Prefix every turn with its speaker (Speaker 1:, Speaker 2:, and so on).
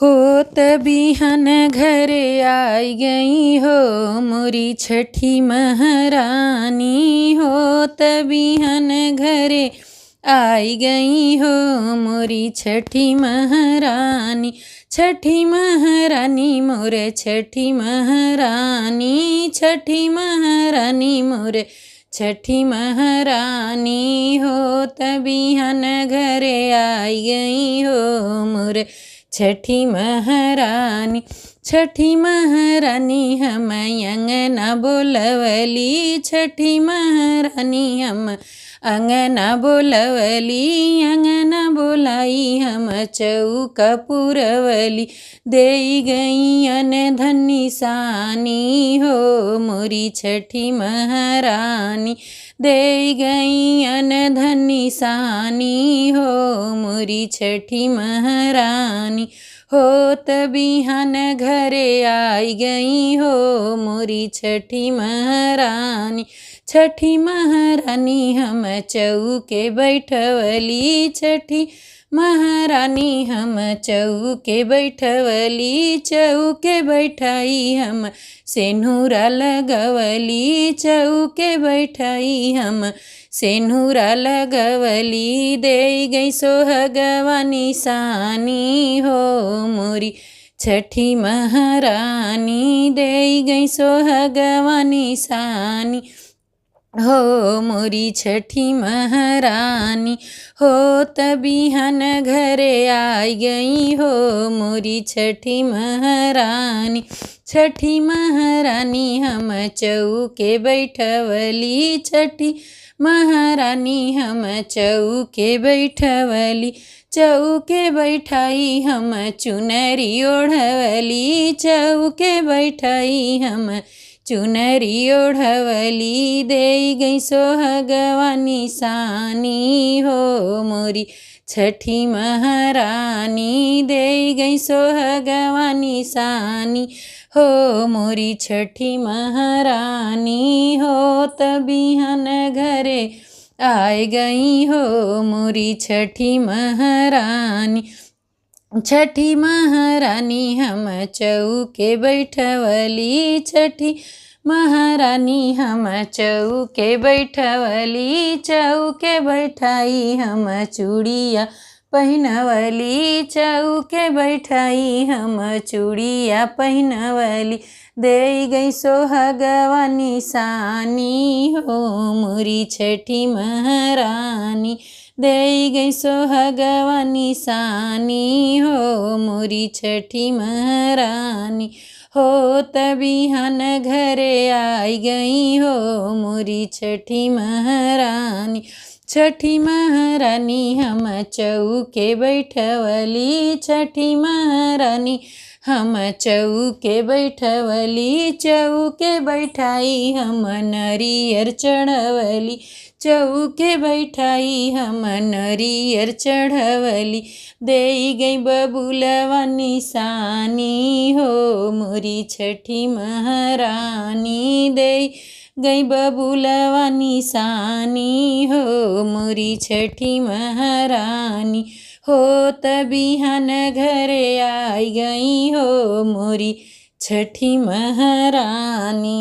Speaker 1: हो तबिहन घरे आई गई हो मोरी छठी महारानी। हो तबिहन घरे आई गई हो मोरी छठी महारानी। छठी महारानी मोरे छठी महारानी। छठी महारानी मोरे छठी महारानी। हो तबिहन घरे आई गई हो मोरे छठी महारानी। छठी महारानी हम अंगना बोलवली। छठी महारानी हम अंगना बोलवली। अंगना बोलाई हम चौका पुरवली। देई गई अन धनी सानी हो मोरी छठी महारानी। देई गई अन धनी सानी हो मोरी छठी महारानी। हो तबिहन घरे आई गई हो मोरी छठी महारानी। छठी महारानी हम चौके बैठवली। छठी महारानी हम चौके बैठवली। चौके बैठाई हम सेनुरा लगवली। चौके बैठाई हम सेनुरा लगवली। दे गई सोहगवा निशानी हो मोरी छठी महारानी। दे गई सोहगवा निशानी हो मोरी छठी महारानी। हो तबिहन घरे आई गई हो मोरी छठी महारानी। छठी महारानी हम चौके बैठवली। छठी महारानी हम चौके बैठवली। चौके बैठाई हम चुनरी ओढ़वली। चौके बैठाई हम चुनरी ओढ़वली। दे गई सोहगवा निशानी हो मोरी छठी महारानी। दे गई सोहगवा निशानी हो मोरी छठी महारानी। हो तबिहन घरे आई गई हो मोरी छठी महारानी। छठी महारानी हम चौके बैठवली। छठी महारानी हम चौके बैठवली। चौके बैठाई हम चूड़िया पहनवली। चौके बैठाई हम चूड़िया पहनवली। दे गई सोहगवा निशानी हो मोरी छठी महारानी। दे गई सोहगवा निशानी हो मोरी छठी महारानी। हो तबिहन घरे आई गई हो मोरी छठी महारानी। छठी महारानी हम चौके बैठवली। छठी महारानी हम चौके बैठवली। चौके बैठाई हम नरियर चढ़वली। चौके बैठाई हम नरियर चढ़वली। दे गई बबुलवा निशानी हो मोरी छठी महारानी। दे गई बबुलवा निशानी हो मोरी छठी महारानी। हो तबिहन घरे आई गई हो मोरी छठी महारानी।